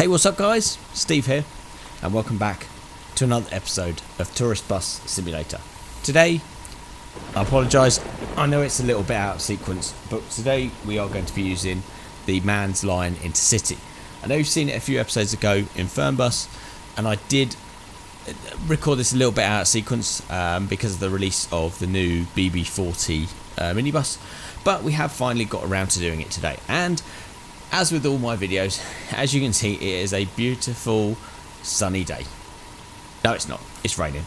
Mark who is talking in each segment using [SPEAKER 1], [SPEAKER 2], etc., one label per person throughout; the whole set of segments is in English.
[SPEAKER 1] Hey, what's up guys? Steve here, and welcome back to another episode of Tourist Bus Simulator. Today, I apologise, I know it's a little bit out of sequence, but today we are going to be using the Man's Line Intercity. I know you've seen it a few episodes ago in Fernbus, and I did record this a little bit out of sequence because of the release of the new BB40 minibus, but we have finally got around to doing it today. And as with all my videos, as you can see, it is a beautiful sunny day. No, it's not, it's raining.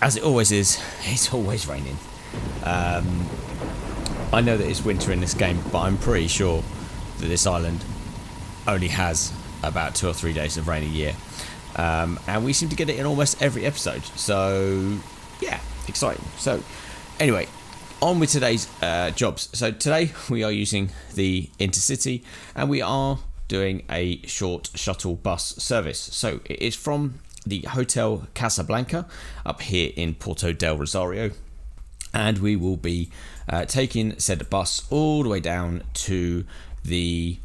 [SPEAKER 1] As it always is, it's always raining. I know that it's winter in this game, but I'm pretty sure that this island only has about 2 or 3 days of rain a year. And we seem to get it in almost every episode. So, yeah, exciting. So, anyway, on with today's jobs. So today we are using the Intercity, and we are doing a short shuttle bus service. So it is from the Hotel Casablanca up here in Porto del Rosario, and we will be taking said bus all the way down to the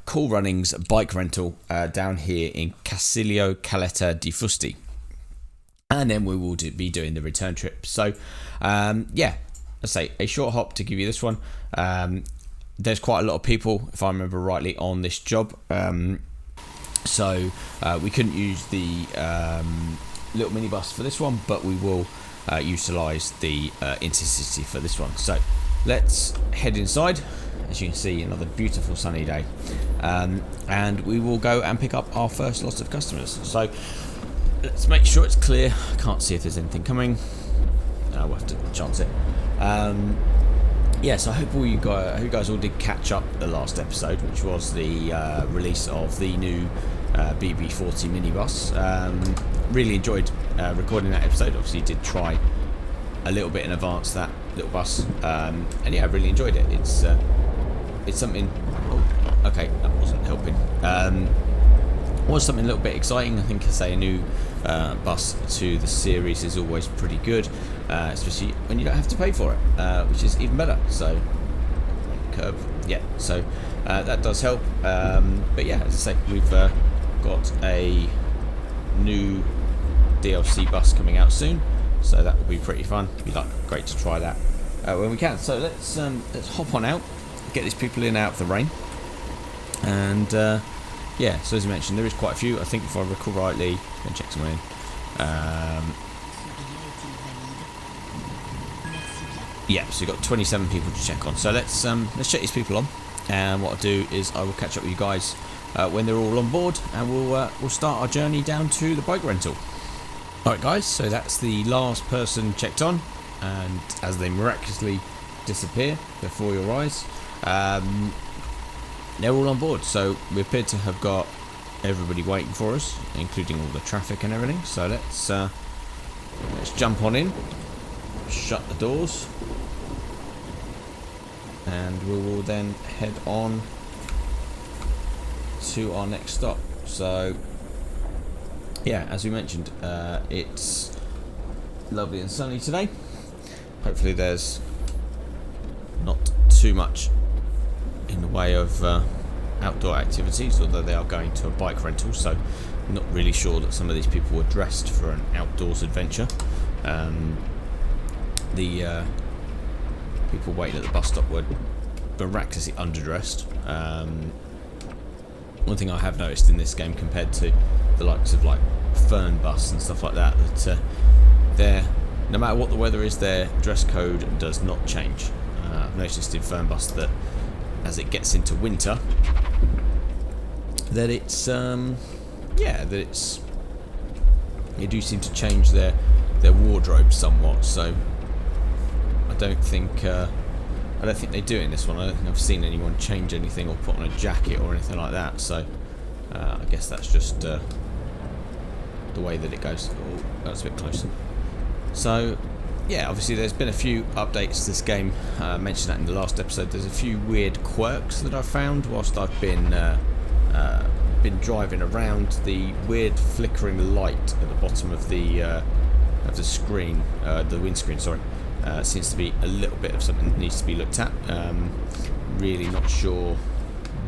[SPEAKER 1] Cool Runnings bike rental down here in Casilio Caleta di Fusti, and then we will be doing the return trip. So yeah, let's say a short hop to give you this one. There's quite a lot of people, if I remember rightly, on this job, so we couldn't use the little minibus for this one, but we will utilise the Intercity for this one. So let's head inside. As you can see, another beautiful sunny day, and we will go and pick up our first lot of customers. So let's make sure it's clear. I can't see if there's anything coming. We'll have to chance it. Yeah, so I hope you guys all did catch up the last episode, which was the release of the new BB40 minibus. Really enjoyed recording that episode. Obviously did try a little bit in advance that little bus, and yeah, I really enjoyed it. It's something. Oh, okay, that wasn't helping. Was something a little bit exciting. I think, a new bus to the series is always pretty good, especially when you don't have to pay for it, which is even better. So curb, yeah, so that does help. But yeah, as I say, we've got a new DLC bus coming out soon, so that will be pretty fun. It'd be great to try that when we can. So let's hop on out, get these people in and out of the rain, and yeah, so as I mentioned, there is quite a few. I think if I recall rightly, I'm going to check someone in. Yeah, so you've got 27 people to check on. So let's check these people on, and what I'll do is I will catch up with you guys when they're all on board, and we'll start our journey down to the bike rental. Alright guys, so that's the last person checked on, and as they miraculously disappear before your eyes, they're all on board. So we appear to have got everybody waiting for us, including all the traffic and everything. So let's jump on in, shut the doors, and we will then head on to our next stop. So yeah, as we mentioned, it's lovely and sunny today. Hopefully there's not too much in the way of outdoor activities, although they are going to a bike rental, so I'm not really sure that some of these people were dressed for an outdoors adventure. The people waiting at the bus stop were miraculously underdressed. One thing I have noticed in this game, compared to the likes of Fernbus and stuff like that, that no matter what the weather is, their dress code does not change. I've noticed in Fernbus that as it gets into winter, that it's they do seem to change their wardrobe somewhat. So I don't think they do in this one. I don't think I've seen anyone change anything or put on a jacket or anything like that. So I guess that's just the way that it goes. Oh, that's a bit closer. So yeah, obviously there's been a few updates to this game. I mentioned that in the last episode. There's a few weird quirks that I've found whilst I've been driving around. The weird flickering light at the bottom of the screen, the windscreen, sorry, seems to be a little bit of something that needs to be looked at. Really not sure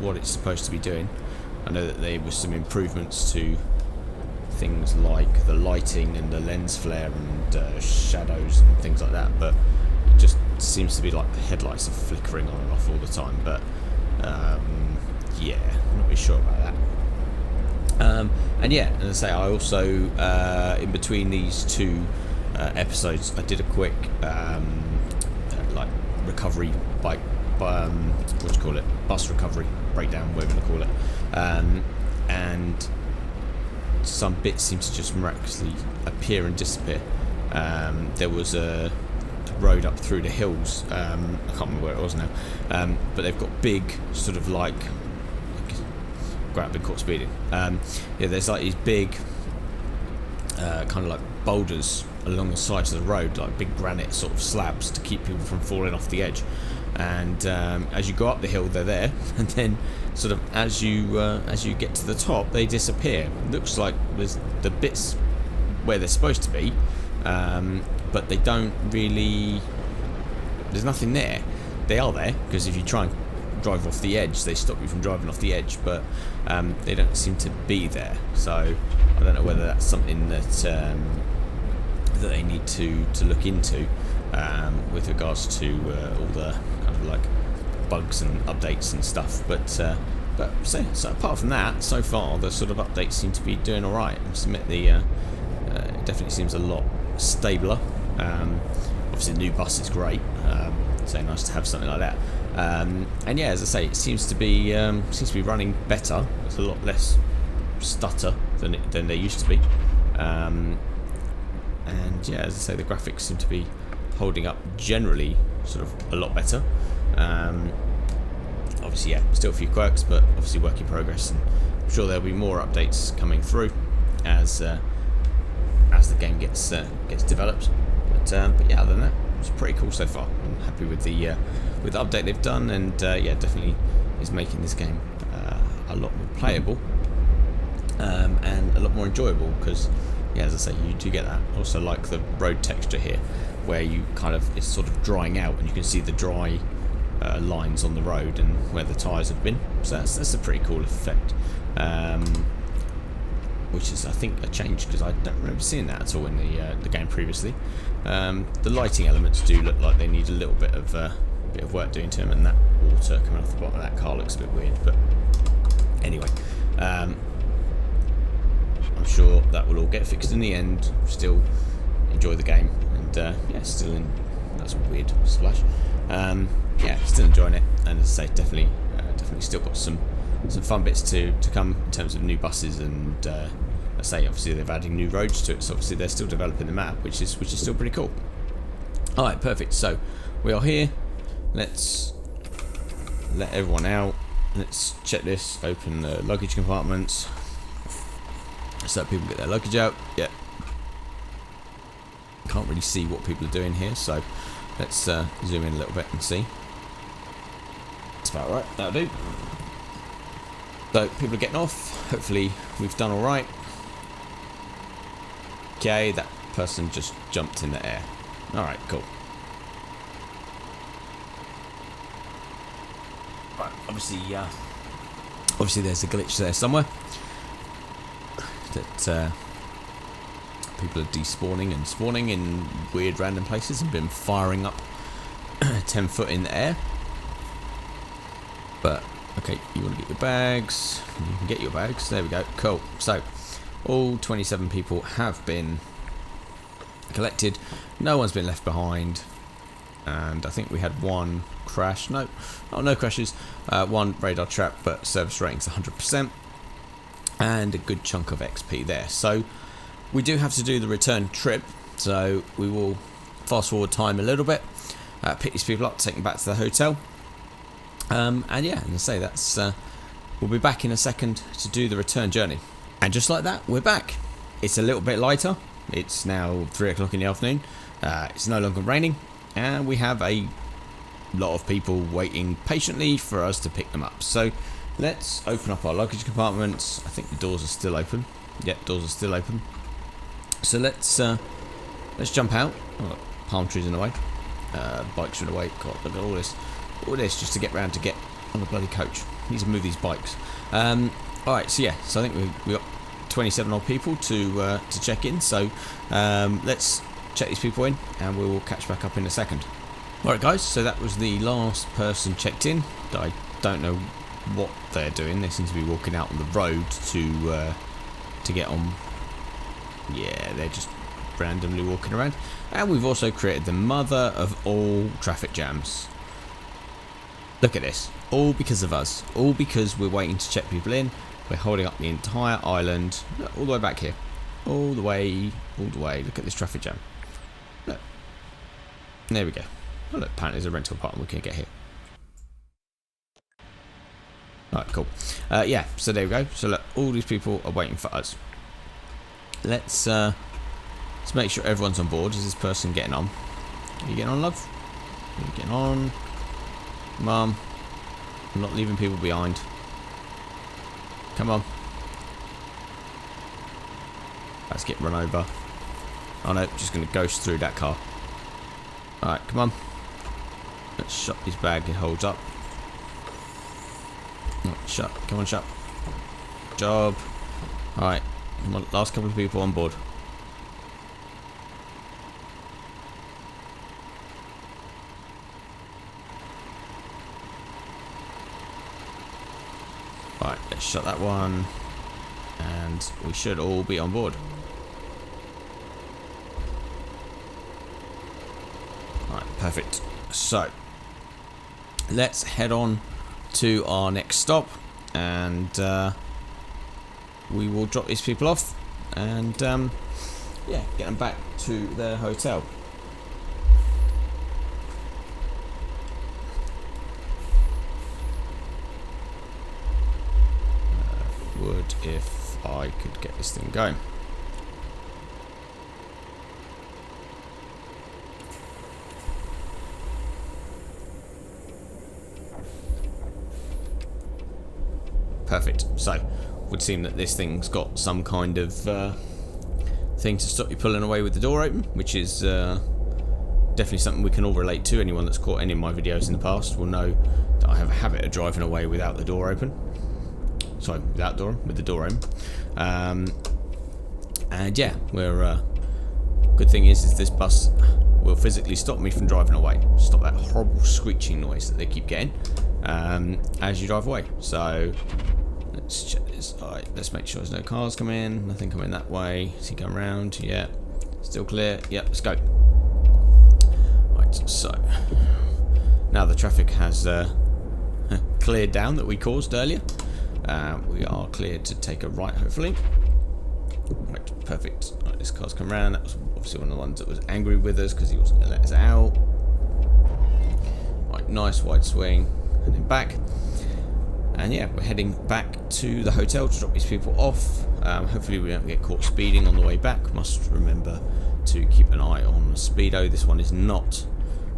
[SPEAKER 1] what it's supposed to be doing. I know that there was some improvements to things like the lighting and the lens flare and shadows and things like that, but it just seems to be like the headlights are flickering on and off all the time. But yeah, I'm not really sure about that. And yeah, as I say, I also in between these two episodes, I did a quick like recovery bike, what do you call it? Bus recovery breakdown, whatever you call it, and some bits seem to just miraculously appear and disappear. There was a road up through the hills. I can't remember where it was now, but they've got big sort of like. I've been caught speeding. Yeah, there's like these big kind of like boulders along the sides of the road, like big granite sort of slabs to keep people from falling off the edge. And as you go up the hill, they're there, and then sort of as you get to the top, they disappear. Looks like there's the bits where they're supposed to be, but they don't really. There's nothing there. They are there because if you try and drive off the edge, they stop you from driving off the edge, but they don't seem to be there. So I don't know whether that's something that that they need to look into with regards to all the kind of like bugs and updates and stuff. But so apart from that, so far the sort of updates seem to be doing all right. I must admit, it definitely seems a lot stabler. Obviously, the new bus is great. So nice to have something like that. And yeah, as I say, it seems to be running better. It's a lot less stutter than there used to be. And yeah, as I say, the graphics seem to be holding up generally sort of a lot better. Obviously, yeah, still a few quirks, but obviously work in progress. And I'm sure there'll be more updates coming through as the game gets developed. But yeah, other than that, it's pretty cool so far. I'm happy with the update they've done, and yeah, definitely is making this game a lot more playable and a lot more enjoyable. Because yeah, as I say, you do get that. Also, like the road texture here, where you kind of it's sort of drying out, and you can see the dry lines on the road and where the tyres have been. So that's a pretty cool effect. Which is, I think, a change because I don't remember seeing that at all in the game previously. The lighting elements do look like they need a little bit of work doing to them, and that water coming off the bottom of that car looks a bit weird. But anyway, I'm sure that will all get fixed in the end. Still enjoy the game, and yeah, still in. That's a weird splash. Yeah, still enjoying it, and as I say, definitely still got some fun bits to come in terms of new buses, and I say obviously they're adding new roads to it, so obviously they're still developing the map, which is still pretty cool. Alright, perfect. So we are here. Let's let everyone out. Let's check this. Open the luggage compartments so people get their luggage out. Yeah. Can't really see what people are doing here, so let's zoom in a little bit and see. That's about right. That'll do. So people are getting off. Hopefully we've done all right. Okay, that person just jumped in the air. All right, cool. Right, obviously there's a glitch there somewhere that people are despawning and spawning in weird random places and been firing up 10 foot in the air. But okay, you want to get your bags. You can get your bags. There we go. Cool. So, all 27 people have been collected. No one's been left behind. And I think we had one crash. No crashes. One radar trap, but service rating's 100%. And a good chunk of XP there. So, we do have to do the return trip. So, we will fast forward time a little bit. Pick these people up, take them back to the hotel. And yeah, as I say, that's we'll be back in a second to do the return journey. And just like that, we're back. It's a little bit lighter. It's now 3 o'clock in the afternoon. It's no longer raining, and we have a lot of people waiting patiently for us to pick them up. So let's open up our luggage compartments. I think the doors are still open. Yep, doors are still open. So let's jump out. Oh, palm trees in the way. Bikes are in the way. God, look at all this. All this just to get round to get on the bloody coach. Need to move these bikes. Alright, so yeah, so I think we got 27 odd people to check in, so let's check these people in and we will catch back up in a second. Alright guys, so that was the last person checked in. I don't know what they're doing. They seem to be walking out on the road to get on. Yeah, they're just randomly walking around. And we've also created the mother of all traffic jams. Look at this, all because of us, all because we're waiting to check people in. We're holding up the entire island, look, all the way back here, all the way. Look at this traffic jam. Look, there we go. Oh, look, apparently there's a rental apartment we can get here. Alright, cool. Yeah, so there we go. So look, all these people are waiting for us. Let's make sure everyone's on board. Is this person getting on? Are you getting on, love? Are you getting on? Mum, I'm not leaving people behind. Come on. Let's get run over. Oh no, just going to ghost through that car. Alright, come on. Let's shut his bag, it holds up. Oh, shut, come on, shut. Job. Alright, come on, last couple of people on board. Right, let's shut that one, and we should all be on board. Right, perfect. So, let's head on to our next stop, and we will drop these people off, and yeah, get them back to their hotel. Would if I could get this thing going. Perfect. So, would seem that this thing's got some kind of thing to stop you pulling away with the door open, which is definitely something we can all relate to. Anyone that's caught any of my videos in the past will know that I have a habit of driving away without the door open. Sorry, with the door open. And yeah, we're good thing is this bus will physically stop me from driving away. Stop that horrible screeching noise that they keep getting as you drive away. So let's check this. Alright, let's make sure there's no cars coming in. Nothing coming that way. Is he going round? Yeah. Still clear. Yeah, let's go. Right, so now the traffic has cleared down that we caused earlier. We are cleared to take a right, hopefully. Right, perfect. Right, this car's come around. That was obviously one of the ones that was angry with us because he wasn't going to let us out. Right, nice wide swing. And then back. And yeah, we're heading back to the hotel to drop these people off. Hopefully we don't get caught speeding on the way back. Must remember to keep an eye on the speedo. This one is not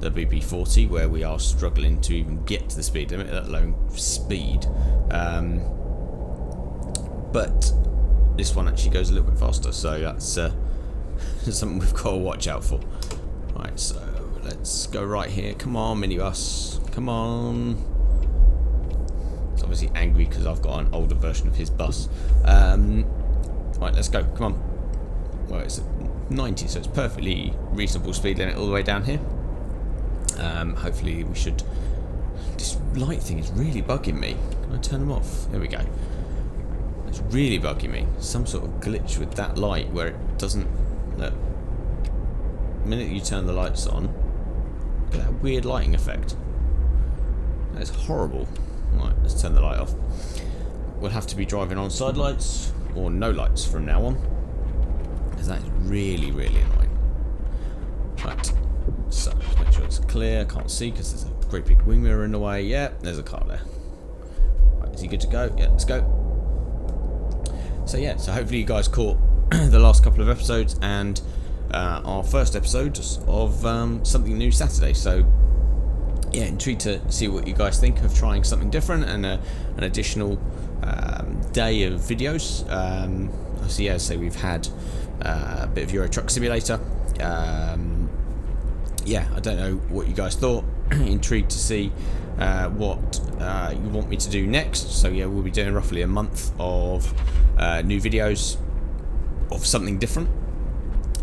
[SPEAKER 1] the BP40 where we are struggling to even get to the speed limit, let alone speed. But this one actually goes a little bit faster, so that's something we've got to watch out for. Right, so let's go right here. Come on, minibus. Come on. It's obviously angry because I've got an older version of his bus. Right, let's go. Come on. Well, it's 90, so it's perfectly reasonable speed limit all the way down here. Hopefully we should... This light thing is really bugging me. Can I turn them off? There we go. It's really bugging me. Some sort of glitch with that light where it doesn't... Look. The minute you turn the lights on, look at that weird lighting effect. That is horrible. Right, let's turn the light off. We'll have to be driving on side lights or no lights from now on, because that is really, really annoying. Right. So, let's make sure it's clear. Can't see because there's a great big wing mirror in the way. Yeah, there's a car there. Right, is he good to go? Yeah, let's go. So yeah, so hopefully you guys caught the last couple of episodes and our first episode of Something New Saturday. So yeah, intrigued to see what you guys think of trying something different and an additional day of videos. So yeah, so we've had a bit of Euro Truck Simulator. Yeah, I don't know what you guys thought. Intrigued to see what you want me to do next. So yeah, we'll be doing roughly a month of new videos of something different.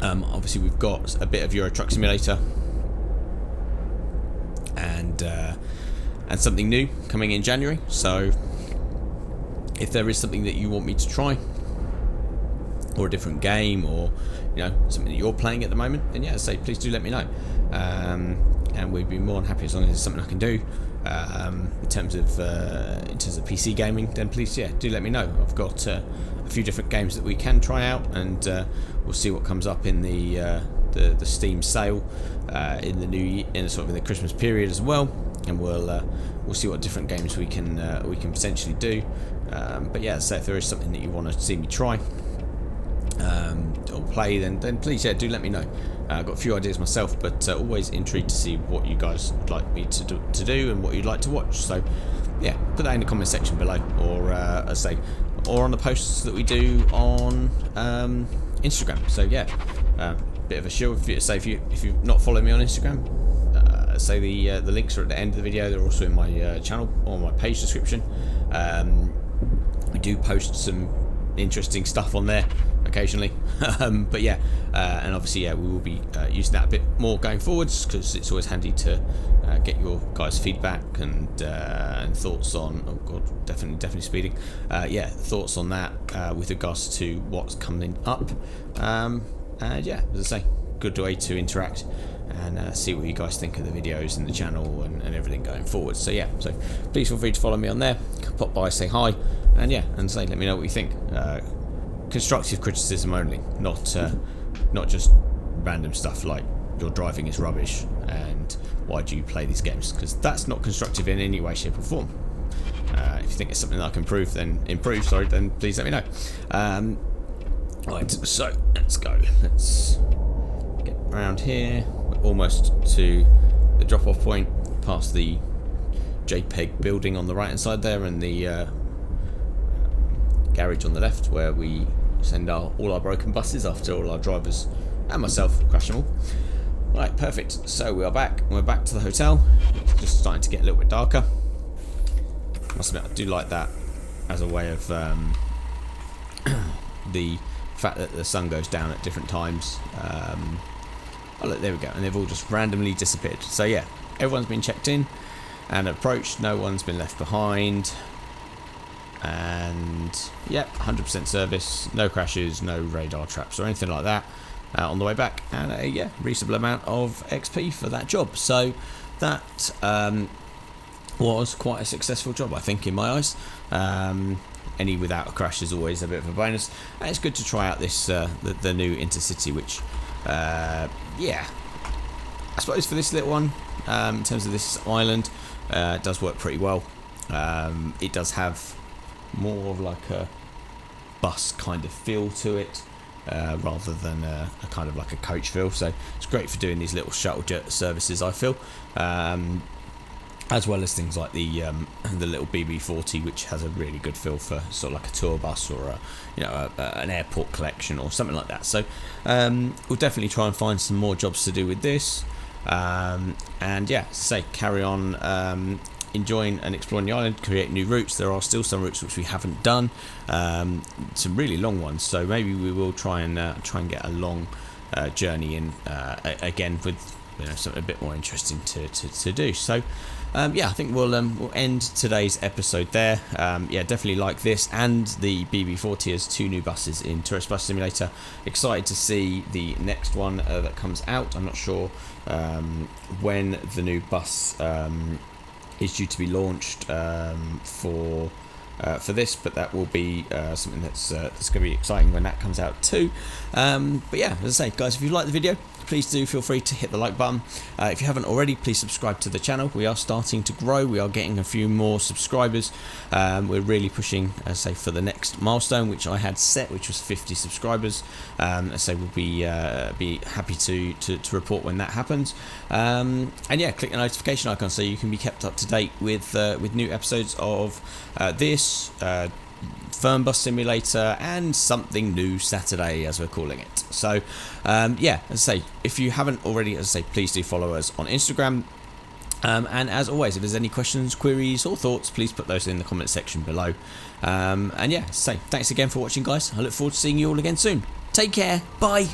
[SPEAKER 1] Obviously we've got a bit of Euro Truck Simulator and something new coming in January. So if there is something that you want me to try, or a different game, or something that you're playing at the moment, then yeah, say please do let me know, and we'd be more than happy as long as it's something I can do. In terms of PC gaming, then please do let me know. I've got a few different games that we can try out, and we'll see what comes up in the Steam sale in the new year, in the Christmas period as well, and we'll see what different games we can potentially do. But yeah, so if there is something that you want to see me try or play, then please do let me know. I've got a few ideas myself, but always intrigued to see what you guys would like me to do and what you'd like to watch. So yeah, put that in the comment section below, or or on the posts that we do on Instagram. So yeah, bit of a shill. If you've not followed me on Instagram, the links are at the end of the video. They're also in my channel or my page description. We do post some interesting stuff on there occasionally, but yeah, and obviously we will be using that a bit more going forwards, because it's always handy to get your guys' feedback and thoughts on. Oh god, definitely speeding. Thoughts on that with regards to what's coming up. And yeah, as I say, good way to interact and see what you guys think of the videos and the channel and everything going forward. So yeah, so please feel free to follow me on there, pop by, say hi, and yeah, and say let me know what you think. Constructive criticism only, not just random stuff like your driving is rubbish and why do you play these games, because that's not constructive in any way, shape or form. If you think it's something that I can improve, then please let me know. Right, so let's go. Let's get around here. We're almost to the drop-off point, past the JPEG building on the right hand side there, and the garage on the left, where we send all our broken buses after all our drivers and myself crash them all. Right, perfect. So we are back. We're back to the hotel. It's just starting to get a little bit darker. Must admit, I do like that as a way of the fact that the sun goes down at different times. Oh look, there we go, and they've all just randomly disappeared. So yeah, everyone's been checked in and approached. No one's been left behind. And yep, 100% service, no crashes, no radar traps or anything like that on the way back, and a reasonable amount of XP for that job. So that was quite a successful job, I think, in my eyes. Any without a crash is always a bit of a bonus, and it's good to try out this the new Intercity, which I suppose for this little one, in terms of this island, it does work pretty well. It does have more of like a bus kind of feel to it, rather than a kind of like a coach feel. So it's great for doing these little shuttle services, I feel, as well as things like the little BB40, which has a really good feel for sort of like a tour bus or an airport collection or something like that. So we'll definitely try and find some more jobs to do with this, and yeah, carry on enjoying and exploring the island, create new routes. There are still some routes which we haven't done, some really long ones, so maybe we will try and get a long journey in again, with something a bit more interesting to do. So I think we'll end today's episode there. Definitely like this and the BB40 as two new buses in Tourist Bus Simulator. Excited to see the next one that comes out. I'm not sure when the new bus is due to be launched for this, but that will be something that's going to be exciting when that comes out too. But yeah, as I say, guys, if you like the video, please do feel free to hit the like button. If you haven't already, please subscribe to the channel. We are starting to grow. We are getting a few more subscribers. We're really pushing, as I say, for the next milestone, which I had set, which was 50 subscribers. So we'll be happy to report when that happens. And yeah, click the notification icon so you can be kept up to date with new episodes of this. Firm Bus Simulator and something new Saturday, as we're calling it. So as I say, if you haven't already, as I say, please do follow us on Instagram. And as always, if there's any questions, queries or thoughts, please put those in the comment section below. And yeah, so thanks again for watching, guys. I look forward to seeing you all again soon. Take care. Bye.